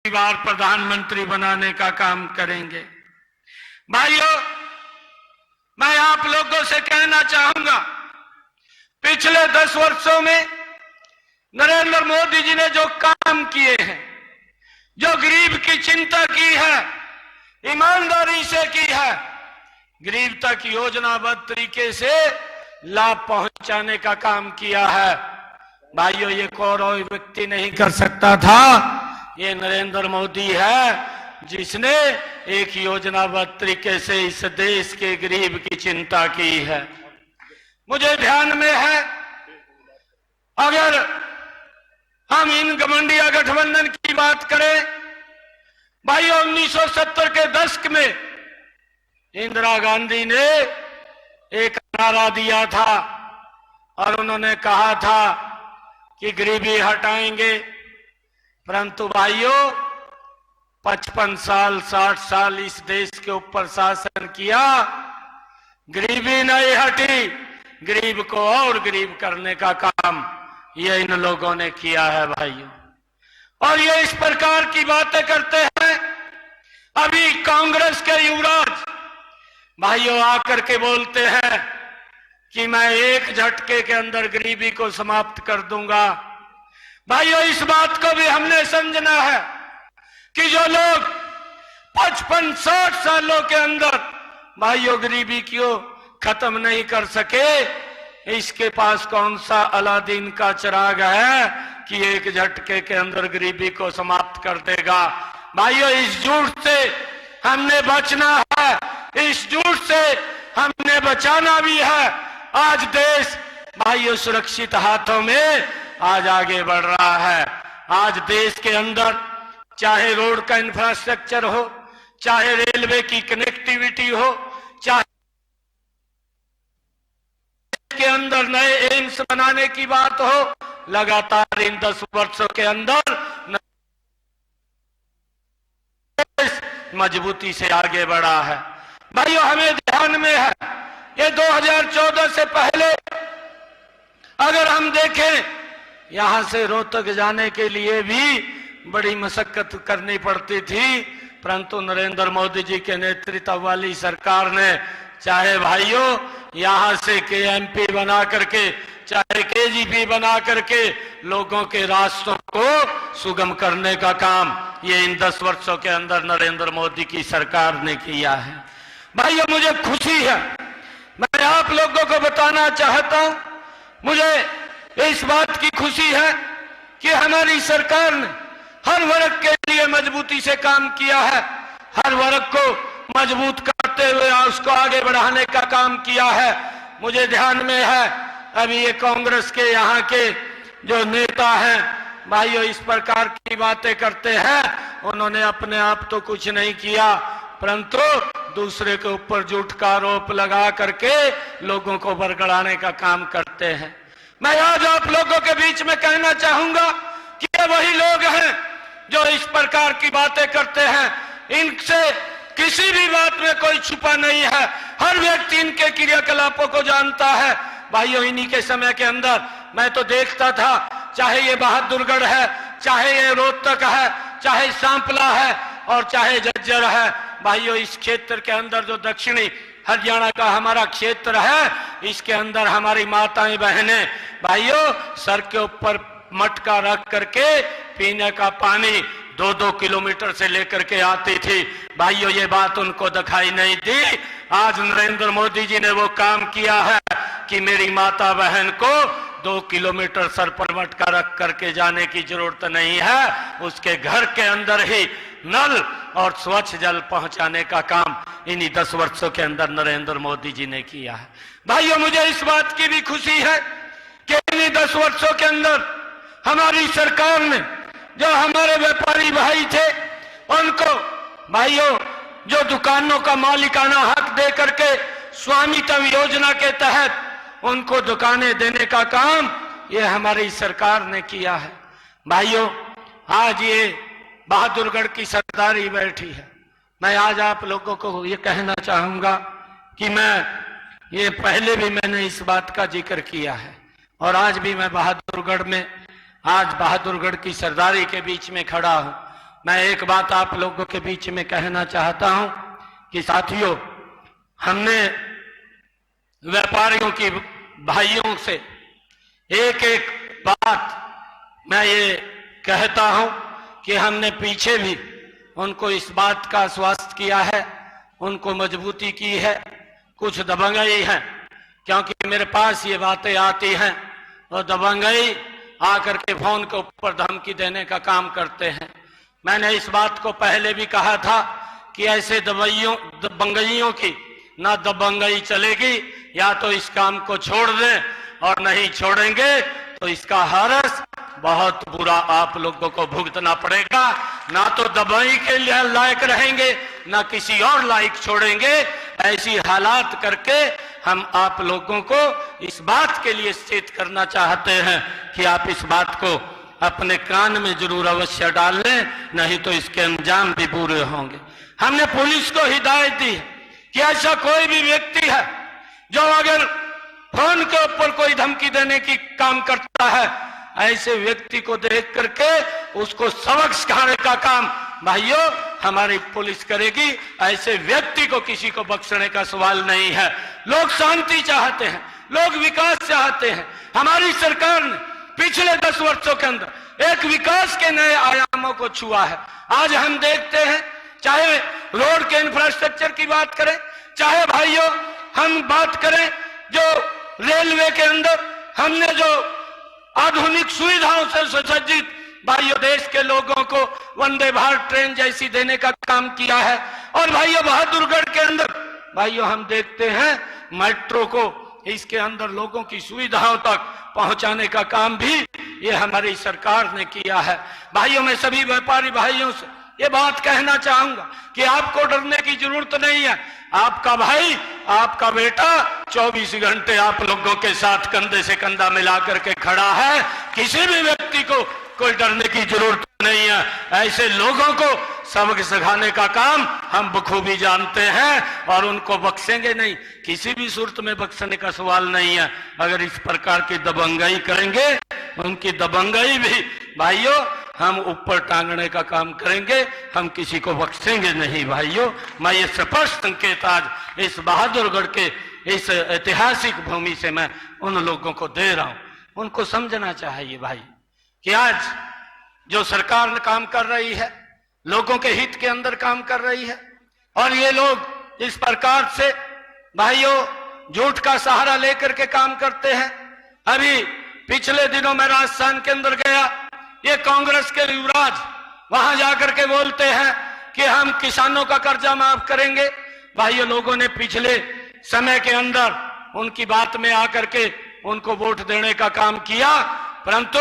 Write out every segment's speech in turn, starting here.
बार प्रधानमंत्री बनाने का काम करेंगे। भाइयों, मैं आप लोगों से कहना चाहूंगा, पिछले 10 वर्षों में नरेंद्र मोदी जी ने जो काम किए हैं, जो गरीब की चिंता की है, ईमानदारी से की है, गरीब तक योजनाबद्ध तरीके से लाभ पहुंचाने का काम किया है। भाइयों, ये कोई व्यक्ति नहीं कर सकता था, ये नरेंद्र मोदी है जिसने एक योजनाबद्ध तरीके से इस देश के गरीब की चिंता की है। मुझे ध्यान में है, अगर हम इन गठबंधन गठबंधन की बात करें, भाइयों 1970 के दशक में इंदिरा गांधी ने एक नारा दिया था और उन्होंने कहा था कि गरीबी हटाएंगे। परंतु भाइयों 55 साल 60 साल इस देश के ऊपर शासन किया, गरीबी नहीं हटी, गरीब को और गरीब करने का काम ये इन लोगों ने किया है भाइयों। और ये इस प्रकार की बातें करते हैं। अभी कांग्रेस के युवराज भाइयों आकर के बोलते हैं कि मैं एक झटके के अंदर गरीबी को समाप्त कर दूंगा। भाइयों, इस बात को भी हमने समझना है कि जो लोग 55-60 सालों के अंदर भाइयों गरीबी क्यों खत्म नहीं कर सके, इसके पास कौन सा अलादीन का चिराग है कि एक झटके के अंदर गरीबी को समाप्त कर देगा। भाइयों, इस झूठ से हमने बचना है, इस झूठ से हमने बचाना भी है। आज देश भाइयों सुरक्षित हाथों में आज आगे बढ़ रहा है। आज देश के अंदर चाहे रोड का इंफ्रास्ट्रक्चर हो, चाहे रेलवे की कनेक्टिविटी हो, चाहे के अंदर नए एम्स बनाने की बात हो, लगातार इन 10 वर्षों के अंदर मजबूती से आगे बढ़ा है। भाइयों, हमें ध्यान में है, ये 2014 से पहले अगर हम देखें, यहां से रोहतक जाने के लिए भी बड़ी मशक्कत करनी पड़ती थी, परंतु नरेंद्र मोदी जी के नेतृत्व वाली सरकार ने चाहे भाइयों यहां से केएमपी बना करके, चाहे केजीपी बना करके लोगों के रास्तों को सुगम करने का काम ये इन 10 वर्षों के अंदर नरेंद्र मोदी की सरकार ने किया है। भाइयों, मुझे खुशी है, मैं आप लोगों को बताना चाहता हूं, मुझे इस बात की खुशी है कि हमारी सरकार ने हर वर्ग के लिए मजबूती से काम किया है, हर वर्ग को मजबूत करते हुए उसको आगे बढ़ाने का काम किया है। मुझे ध्यान में है, अभी ये कांग्रेस के यहाँ के जो नेता हैं भाइयों इस प्रकार की बातें करते हैं, उन्होंने अपने आप तो कुछ नहीं किया, परंतु दूसरे के ऊपर झूठ का आरोप लगा करके लोगों को बरगड़ाने का काम करते हैं। मैं आज आप लोगों के बीच में कहना चाहूंगा कि ये वही लोग हैं जो इस प्रकार की बातें करते हैं, इनसे किसी भी बात में कोई छुपा नहीं है, हर व्यक्ति इनके क्रियाकलापों को जानता है। भाइयों, इन्हीं के समय के अंदर मैं तो देखता था, चाहे ये बहादुरगढ़ है, चाहे ये रोहतक है, चाहे सांपला है और चाहे झज्जर है, भाइयों इस क्षेत्र के अंदर जो दक्षिणी हरियाणा का हमारा क्षेत्र है, इसके अंदर हमारी माताएं बहनें भाइयों सर के ऊपर मटका रख करके पीने का पानी 2-2 किलोमीटर से लेकर के आती थी। भाइयों, ये बात उनको दिखाई नहीं दी। आज नरेंद्र मोदी जी ने वो काम किया है कि मेरी माता बहन को 2 किलोमीटर सर पर मटका रख करके जाने की जरूरत नहीं है, उसके घर के अंदर ही नल और स्वच्छ जल पहुंचाने का काम इन्हीं 10 वर्षों के अंदर नरेंद्र मोदी जी ने किया है। भाइयों, मुझे इस बात की भी खुशी है कि इन्हीं 10 वर्षों के अंदर हमारी सरकार ने जो हमारे व्यापारी भाई थे उनको भाइयों जो दुकानों का मालिकाना हक दे करके स्वामित्व योजना के तहत उनको दुकानें देने का काम ये हमारी सरकार ने किया है। भाइयों, आज ये बहादुरगढ़ की सरदारी बैठी है। मैं आज आप लोगों को ये कहना चाहूंगा कि ये पहले भी मैंने इस बात का जिक्र किया है और आज भी मैं बहादुरगढ़ में आज बहादुरगढ़ की सरदारी के बीच में खड़ा हूं मैं एक बात आप लोगों के बीच में कहना चाहता हूं कि साथियों, हमने व्यापारियों की भाइयों से एक एक बात मैं ये कहता हूं कि हमने पीछे भी उनको इस बात का आश्वस्त किया है, उनको मजबूती की है, कुछ दबंगई है, क्योंकि मेरे पास ये बातें आती हैं और दबंगई आकर के फोन के ऊपर धमकी देने का काम करते हैं। मैंने इस बात को पहले भी कहा था कि ऐसे दबंगइयों की ना दबंगई चलेगी, या तो इस काम को छोड़ दें और नहीं छोड़ेंगे तो इसका हर्ष बहुत बुरा आप लोगों को भुगतना पड़ेगा। ना तो दबाई के लायक रहेंगे, ना किसी और लायक छोड़ेंगे। ऐसी हालात करके हम आप लोगों को इस बात के लिए सचेत करना चाहते हैं कि आप इस बात को अपने कान में जरूर अवश्य डाल लें, नहीं तो इसके अंजाम भी बुरे होंगे। हमने पुलिस को हिदायत दी है कि ऐसा कोई भी व्यक्ति है जो अगर फोन के ऊपर कोई धमकी देने की काम करता है, ऐसे व्यक्ति को देख करके उसको सबक सिखाने का काम भाइयों हमारी पुलिस करेगी। ऐसे व्यक्ति को किसी को बख्शने का सवाल नहीं है। लोग शांति चाहते हैं, लोग विकास चाहते हैं। हमारी सरकार ने पिछले 10 वर्षों के अंदर एक विकास के नए आयामों को छुआ है। आज हम देखते हैं, चाहे रोड के इंफ्रास्ट्रक्चर की बात करें, चाहे भाइयों हम बात करें जो रेलवे के अंदर हमने जो आधुनिक सुविधाओं से सुसज्जित भाइयों देश के लोगों को वंदे भारत ट्रेन जैसी देने का काम किया है। और भाइयों बहादुरगढ़ के अंदर भाइयों हम देखते हैं मेट्रो को इसके अंदर लोगों की सुविधाओं तक पहुंचाने का काम भी ये हमारी सरकार ने किया है। भाइयों मैं सभी व्यापारी भाइयों से ये बात कहना चाहूंगा कि आपको डरने की जरूरत नहीं है। आपका भाई, आपका बेटा 24 घंटे आप लोगों के साथ कंधे से कंधा मिला करके खड़ा है। किसी भी व्यक्ति को कोई डरने की जरूरत नहीं है। ऐसे लोगों को सबक सिखाने का काम हम बखूबी जानते हैं और उनको बख्शेंगे नहीं, किसी भी सूरत में बख्शने का सवाल नहीं है। अगर इस प्रकार की दबंगई करेंगे, उनकी दबंगई भी भाइयों हम ऊपर टांगने का काम करेंगे, हम किसी को बख्शेंगे नहीं। भाइयों मैं ये स्पष्ट संकेत आज इस बहादुरगढ़ के इस ऐतिहासिक भूमि से मैं उन लोगों को दे रहा हूं। उनको समझना चाहिए भाई कि आज जो सरकार काम कर रही है, लोगों के हित के अंदर काम कर रही है, और ये लोग इस प्रकार से भाइयों झूठ का सहारा लेकर के काम करते हैं। अभी पिछले दिनों मैं राजस्थान के अंदर गया, ये कांग्रेस के युवराज वहां जाकर के बोलते हैं कि हम किसानों का कर्जा माफ करेंगे। भाइयों लोगों ने पिछले समय के अंदर उनकी बात में आकर के उनको वोट देने का काम किया, परंतु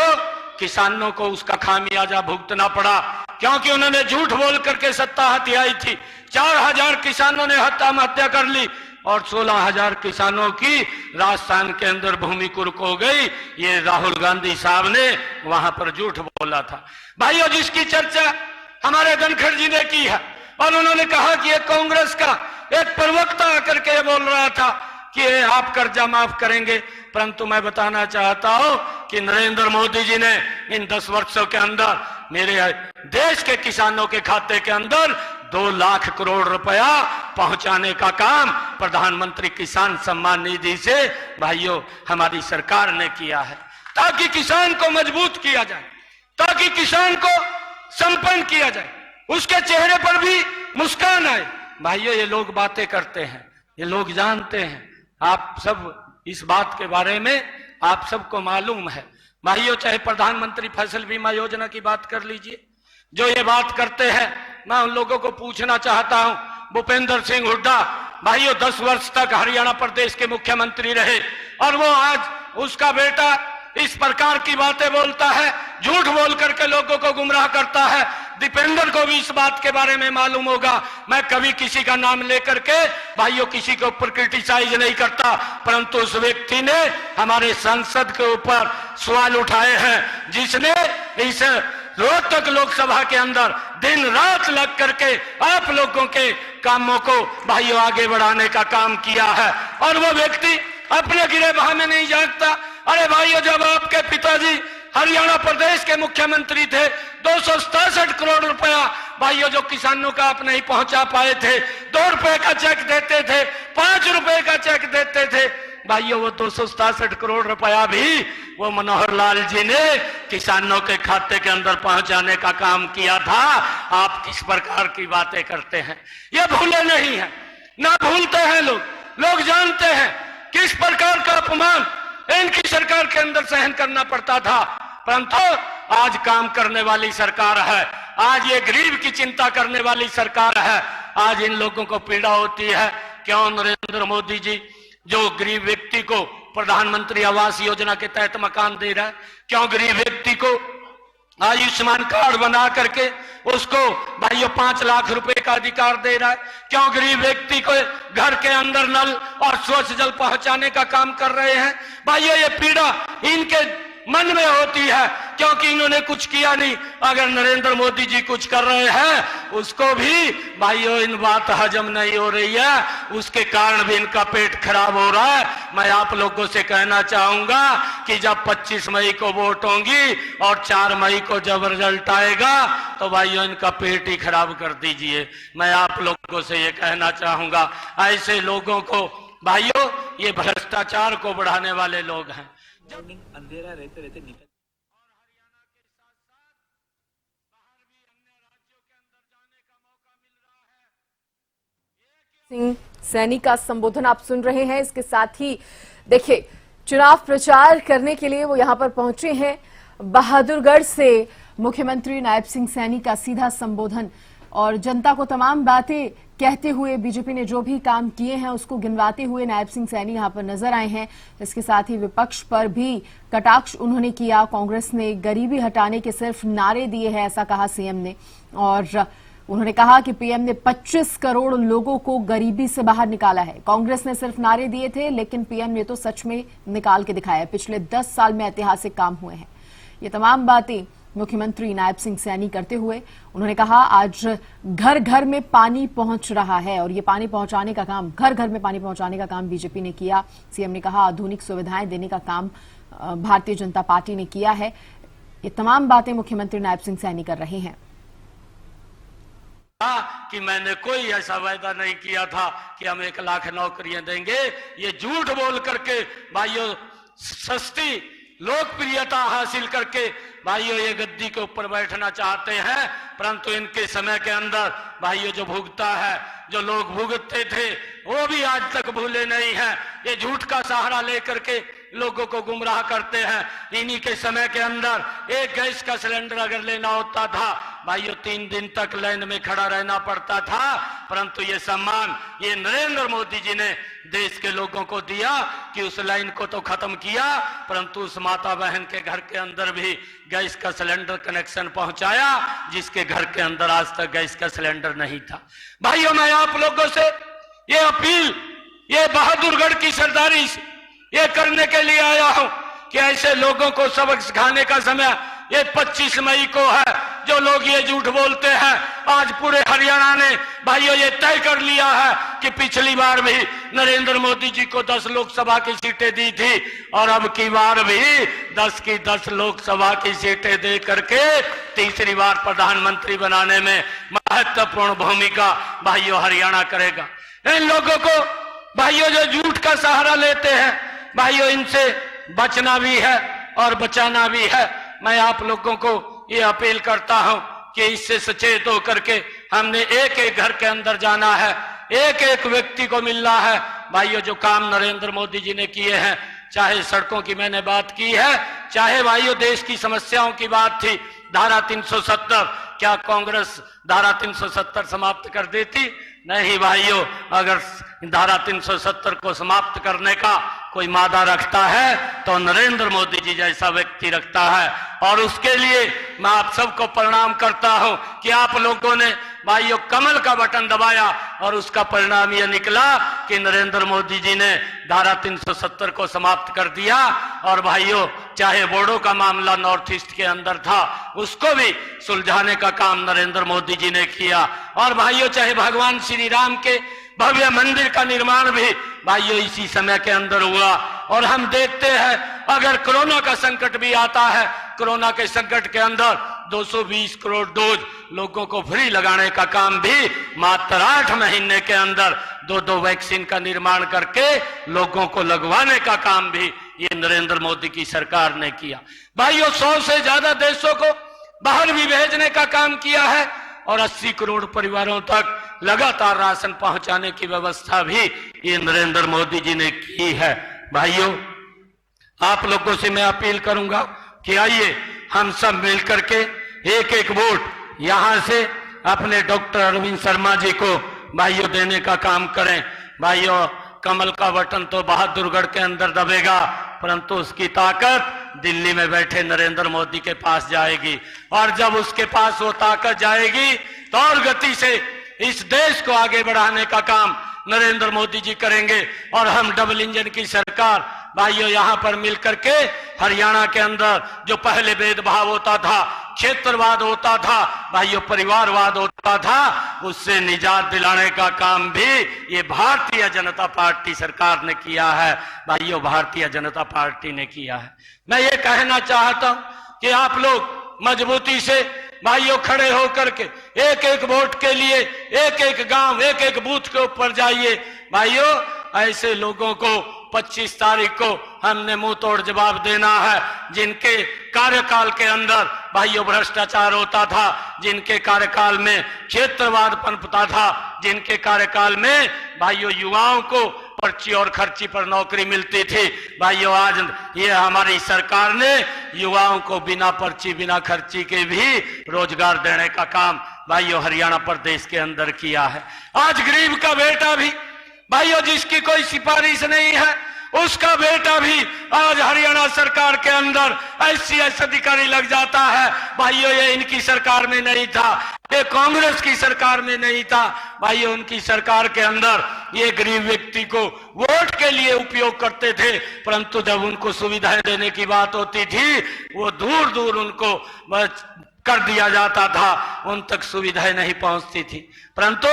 किसानों को उसका खामियाजा भुगतना पड़ा, क्योंकि उन्होंने झूठ बोल करके सत्ता हथियाई थी। 4000 किसानों ने आत्महत्या कर ली और 16,000 किसानों की राजस्थान के अंदर भूमि कुर्क हो गई। ये राहुल गांधी साहब ने वहां पर झूठ बोला था। भाइयों जिसकी चर्चा हमारे धनखड़ जी ने की है और उन्होंने कहा कि ये कांग्रेस का एक प्रवक्ता आकर के बोल रहा था कि आप कर्जा माफ करेंगे, परंतु मैं बताना चाहता हूं कि नरेंद्र मोदी जी ने इन 10 वर्षों के अंदर मेरे देश के किसानों के खाते के अंदर 2 लाख करोड़ रुपया पहुंचाने का काम प्रधानमंत्री किसान सम्मान निधि से भाइयों हमारी सरकार ने किया है, ताकि किसान को मजबूत किया जाए, ताकि किसान को संपन्न किया जाए, उसके चेहरे पर भी मुस्कान आए। भाइयों ये लोग बातें करते हैं, ये लोग जानते हैं, आप सब इस बात के बारे में आप सबको मालूम है। भाइयों चाहे प्रधानमंत्री फसल बीमा योजना की बात कर लीजिए, जो ये बात करते हैं, मैं उन लोगों को पूछना चाहता हूं, भूपेंद्र सिंह हुड्डा भाइयों 10 वर्ष तक हरियाणा प्रदेश के मुख्यमंत्री रहे और वो आज उसका बेटा इस प्रकार की बातें बोलता है, झूठ बोल करके लोगों को गुमराह करता है। दीपेंद्र को भी इस बात के बारे में मालूम होगा। मैं कभी किसी का नाम लेकर के भाइयों किसी के ऊपर क्रिटिसाइज नहीं करता, परंतु उस व्यक्ति ने हमारे संसद के ऊपर सवाल उठाए हैं, जिसने इस रोहतक लोकसभा के अंदर दिन रात लग करके आप लोगों के कामों को भाइयों आगे बढ़ाने का काम किया है। और वो व्यक्ति अपने गिरेबान में नहीं जानता। अरे भाइयों जब आपके पिताजी हरियाणा प्रदेश के मुख्यमंत्री थे, 267 करोड़ रुपया भाइयों जो किसानों का आप नहीं पहुंचा पाए थे, 2 रुपए का चेक देते थे, 5 रुपए का चेक देते थे भाइयों, वो 267 करोड़ रुपया भी वो मनोहर लाल जी ने किसानों के खाते के अंदर पहुंचाने का काम किया था। आप किस प्रकार की बातें करते हैं, ये भूले नहीं है, ना भूलते हैं लोग जानते हैं किस प्रकार का अपमान इनकी सरकार के अंदर सहन करना पड़ता था। परंतु आज काम करने वाली सरकार है, आज ये गरीब की चिंता करने वाली सरकार है। आज इन लोगों को पीड़ा होती है, क्यों नरेंद्र मोदी जी जो गरीब व्यक्ति को प्रधानमंत्री आवास योजना के तहत मकान दे रहा है, क्यों गरीब व्यक्ति को आयुष्मान कार्ड बना करके उसको भाइयों 5 लाख रुपए का अधिकार दे रहा है, क्यों गरीब व्यक्ति को घर के अंदर नल और स्वच्छ जल पहुंचाने का काम कर रहे हैं। भाइयों ये पीड़ा इनके मन में होती है, क्योंकि इन्होंने कुछ किया नहीं। अगर नरेंद्र मोदी जी कुछ कर रहे हैं उसको भी भाइयों इन बात हजम नहीं हो रही है, उसके कारण भी इनका पेट खराब हो रहा है। मैं आप लोगों से कहना चाहूंगा कि जब 25 मई को वोट होंगी और 4 मई को जब रिजल्ट आएगा तो भाइयों इनका पेट ही खराब कर दीजिए। मैं आप लोगों से ये कहना चाहूंगा, ऐसे लोगों को भाइयों ये भ्रष्टाचार को बढ़ाने वाले लोग हैं। अंधेरा रहते रहते निकल सिंह सैनी का संबोधन आप सुन रहे हैं। इसके साथ ही देखिए चुनाव प्रचार करने के लिए वो यहां पर पहुंचे हैं। बहादुरगढ़ से मुख्यमंत्री नायब सिंह सैनी का सीधा संबोधन और जनता को तमाम बातें कहते हुए बीजेपी ने जो भी काम किए हैं उसको गिनवाते हुए नायब सिंह सैनी यहां पर नजर आए हैं। इसके साथ ही विपक्ष पर भी कटाक्ष उन्होंने किया। कांग्रेस ने गरीबी हटाने के सिर्फ नारे दिए हैं, ऐसा कहा सीएम ने। और उन्होंने कहा कि पीएम ने 25 करोड़ लोगों को गरीबी से बाहर निकाला है। कांग्रेस ने सिर्फ नारे दिए थे, लेकिन पीएम ने तो सच में निकाल के दिखाया है। पिछले 10 साल में ऐतिहासिक काम हुए हैं। ये तमाम बातें मुख्यमंत्री नायब सिंह सैनी करते हुए उन्होंने कहा आज घर घर में पानी पहुंच रहा है और ये पानी पहुंचाने का काम, घर घर में पानी पहुंचाने का काम बीजेपी ने किया। सीएम ने कहा आधुनिक सुविधाएं देने का काम भारतीय जनता पार्टी ने किया है। ये तमाम बातें मुख्यमंत्री नायब सिंह सैनी कर रहे हैं। कि मैंने कोई ऐसा वायदा नहीं किया था कि हम 1 लाख नौकरियां देंगे। ये झूठ बोल करके भाइयों सस्ती लोकप्रियता हासिल करके भाइयों ये गद्दी के ऊपर बैठना चाहते हैं। परंतु इनके समय के अंदर भाइयों जो भुगता है, जो लोग भुगतते थे वो भी आज तक भूले नहीं है। ये झूठ का सहारा लेकर के लोगों को गुमराह करते हैं। इन्हीं के समय के अंदर एक गैस का सिलेंडर अगर लेना होता था भाइयों 3 दिन तक लाइन में खड़ा रहना पड़ता था। परंतु ये सम्मान ये नरेंद्र मोदी जी ने देश के लोगों को दिया कि उस लाइन को तो खत्म किया, परंतु उस माता बहन के घर के अंदर भी गैस का सिलेंडर कनेक्शन पहुंचाया जिसके घर के अंदर आज तक गैस का सिलेंडर नहीं था। भाइयों मैं आप लोगों से ये अपील, ये बहादुरगढ़ की सरदारी ये करने के लिए आया हूं कि ऐसे लोगों को सबक सिखाने का समय ये 25 मई को है। जो लोग ये झूठ बोलते हैं, आज पूरे हरियाणा ने भाइयों ये तय कर लिया है कि पिछली बार भी नरेंद्र मोदी जी को 10 लोकसभा की सीटें दी थी और अब की बार भी 10 की 10 लोकसभा की सीटें दे करके तीसरी बार प्रधानमंत्री बनाने में महत्वपूर्ण भूमिका भाइयों हरियाणा करेगा। इन लोगों को भाइयों जो झूठ का सहारा लेते हैं भाइयों इनसे बचना भी है और बचाना भी है। मैं आप लोगों को ये अपील करता हूं कि इससे सचेत होकर के हमने एक एक घर के अंदर जाना है, एक एक व्यक्ति को मिलना है। भाइयों जो काम नरेंद्र मोदी जी ने किए हैं, चाहे सड़कों की मैंने बात की है, चाहे भाइयों देश की समस्याओं की बात थी, धारा 370, क्या कांग्रेस धारा 370 समाप्त कर देती? नहीं भाइयों, अगर धारा 370 को समाप्त करने का कोई मादा रखता है तो नरेंद्र मोदी जी जैसा व्यक्ति रखता है। और उसके लिए मैं आप सबको प्रणाम करता हूं कि आप लोगों ने भाइयों कमल का बटन दबाया और उसका परिणाम यह निकला कि नरेंद्र मोदी जी ने धारा 370 को समाप्त कर दिया। और भाइयों चाहे बोडो का मामला नॉर्थ ईस्ट के अंदर था उसको भी सुलझाने का काम नरेंद्र मोदी जी ने किया। और भाइयों चाहे भगवान श्री राम के भव्य मंदिर का निर्माण भी भाइयों इसी समय के अंदर हुआ। और हम देखते हैं अगर कोरोना का संकट भी आता है कोरोना के संकट के अंदर 220 करोड़ डोज लोगों को फ्री लगाने का काम भी मात्र 8 महीने के अंदर 2 वैक्सीन का निर्माण करके लोगों को लगवाने का काम भी ये नरेंद्र मोदी की सरकार ने किया। भाइयों, 100 से ज्यादा देशों को बाहर भी भेजने का काम किया है और 80 करोड़ परिवारों तक लगातार राशन पहुंचाने की व्यवस्था भी ये नरेंद्र मोदी जी ने की है। भाइयों, आप लोगों से मैं अपील करूंगा कि आइए हम सब मिलकर के एक एक वोट यहां से अपने डॉक्टर अरविंद शर्मा जी को भाइयों देने का काम करें। भाइयों, कमल का बटन तो बहादुरगढ़ के अंदर दबेगा, परंतु उसकी ताकत दिल्ली में बैठे नरेंद्र मोदी के पास जाएगी और जब उसके पास वो ताकत जाएगी तो और गति से इस देश को आगे बढ़ाने का काम नरेंद्र मोदी जी करेंगे। और हम डबल इंजन की सरकार भाइयों यहां पर मिलकर के हरियाणा के अंदर जो पहले भेदभाव होता था, क्षेत्रवाद होता था, भाइयों परिवारवाद होता था, उससे निजात दिलाने का काम भी ये भारतीय जनता पार्टी सरकार ने किया है। भाइयों, भारतीय जनता पार्टी ने किया है। मैं ये कहना चाहता हूं कि आप लोग मजबूती से भाइयों खड़े होकर के एक एक वोट के लिए एक एक गांव एक एक बूथ के ऊपर जाइए। भाइयों, ऐसे लोगों को 25 तारीख को हमने मुंह तोड़ जवाब देना है जिनके कार्यकाल के अंदर भाइयों भ्रष्टाचार होता था, जिनके कार्यकाल में क्षेत्रवाद पनपता था, जिनके कार्यकाल में भाइयों युवाओं को पर्ची और खर्ची पर नौकरी मिलती थी। भाइयों, आज ये हमारी सरकार ने युवाओं को बिना पर्ची बिना खर्ची के भी रोजगार देने का काम भाइयों हरियाणा प्रदेश के अंदर किया है। आज गरीब का बेटा भी भाइयों जिसकी कोई सिफारिश नहीं है, उसका बेटा भी आज हरियाणा सरकार के अंदर ICS अधिकारी लग जाता है। भाइयों, ये इनकी सरकार में नहीं था, ये कांग्रेस की सरकार में नहीं था। भाइयों, उनकी सरकार के अंदर ये गरीब व्यक्ति को वोट के लिए उपयोग करते थे, परंतु जब उनको सुविधाएं देने की बात होती थी वो दूर दूर उनको कर दिया जाता था, उन तक सुविधाएं नहीं पहुंचती थी। परंतु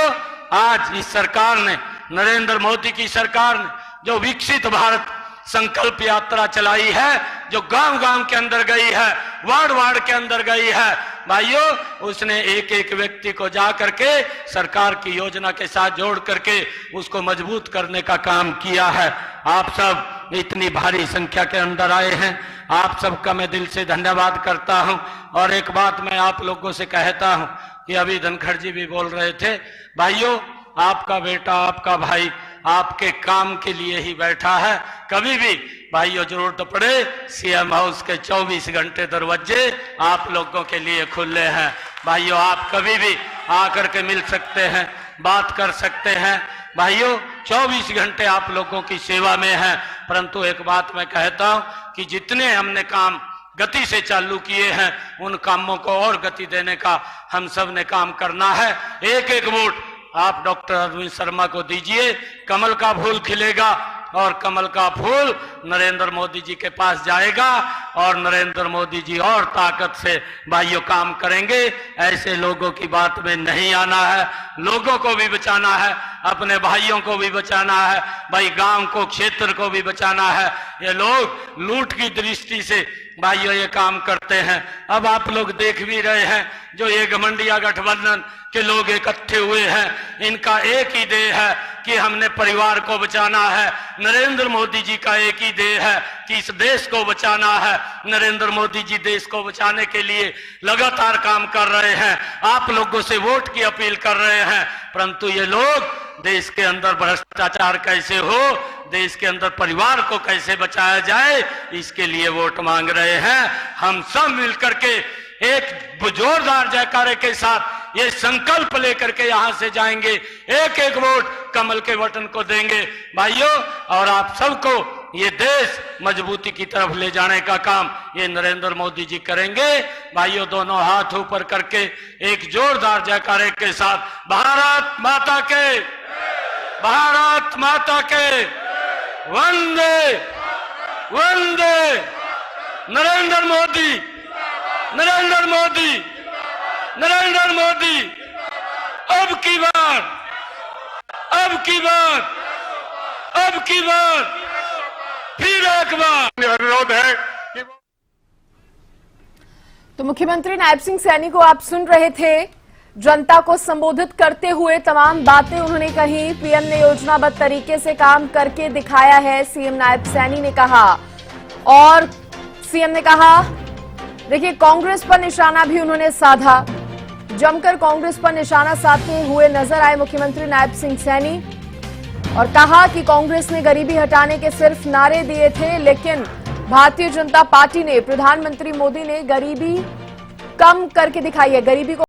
आज इस सरकार ने, नरेंद्र मोदी की सरकार ने जो विकसित भारत संकल्प यात्रा चलाई है, जो गांव गांव के अंदर गई है, वार्ड वार्ड के अंदर गई है, भाइयों उसने एक एक व्यक्ति को जा करके सरकार की योजना के साथ जोड़ करके उसको मजबूत करने का काम किया है। आप सब इतनी भारी संख्या के अंदर आए हैं, आप सबका मैं दिल से धन्यवाद करता हूं। और एक बात मैं आप लोगों से कहता हूं कि अभी धनखड़ जी भी बोल रहे थे, भाइयों आपका बेटा आपका भाई आपके काम के लिए ही बैठा है। कभी भी भाइयों जरूरत पड़े CM हाउस के 24 घंटे दरवाजे आप लोगों के लिए खुले हैं। भाइयों, आप कभी भी आकर के मिल सकते हैं, बात कर सकते हैं। भाइयों, 24 घंटे आप लोगों की सेवा में है। परंतु एक बात मैं कहता हूं कि जितने हमने काम गति से चालू किए हैं, उन कामों को और गति देने का हम सब ने काम करना है। एक एक वोट आप डॉक्टर अरविंद शर्मा को दीजिए, कमल का फूल खिलेगा और कमल का फूल नरेंद्र मोदी जी के पास जाएगा और नरेंद्र मोदी जी और ताकत से भाइयों काम करेंगे। ऐसे लोगों की बात में नहीं आना है, लोगों को भी बचाना है, अपने भाइयों को भी बचाना है, भाई गांव को क्षेत्र को भी बचाना है। ये लोग लूट की दृष्टि से भाइयों ये काम करते हैं। अब आप लोग देख भी रहे हैं जो ये घमंडिया गठबंधन के लोग इकट्ठे हुए हैं, इनका एक ही ध्येय है कि हमने परिवार को बचाना है। नरेंद्र मोदी जी का एक ही ध्येय है कि इस देश को बचाना है। नरेंद्र मोदी जी देश को बचाने के लिए लगातार काम कर रहे हैं, आप लोगों से वोट की अपील कर रहे हैं। परंतु ये लोग देश के अंदर भ्रष्टाचार कैसे हो, देश के अंदर परिवार को कैसे बचाया जाए, इसके लिए वोट मांग रहे हैं। हम सब मिलकर के एक जोरदार जयकारे के साथ ये संकल्प लेकर के यहां से जाएंगे, एक एक वोट कमल के बटन को देंगे भाइयों। और आप सबको ये देश मजबूती की तरफ ले जाने का काम ये नरेंद्र मोदी जी करेंगे। भाइयों, दोनों हाथ ऊपर करके एक जोरदार जयकारे के साथ भारत माता के, भारत माता के, वंदे वंदे, नरेंद्र मोदी, नरेंद्र मोदी, नरेंद्र मोदी। अब की बार, अब की बार, अब की बार फिर एक बार अनुरोध है कि तो मुख्यमंत्री नायब सिंह सैनी को आप सुन रहे थे। जनता को संबोधित करते हुए तमाम बातें उन्होंने कही। पीएम ने योजनाबद्ध तरीके से काम करके दिखाया है, सीएम नायब सैनी ने कहा। और सीएम ने कहा, देखिए कांग्रेस पर निशाना भी उन्होंने साधा। जमकर कांग्रेस पर निशाना साधते हुए नजर आए मुख्यमंत्री नायब सिंह सैनी और कहा कि कांग्रेस ने गरीबी हटाने के सिर्फ नारे दिए थे, लेकिन भारतीय जनता पार्टी ने, प्रधानमंत्री मोदी ने गरीबी कम करके दिखाई है, गरीबी को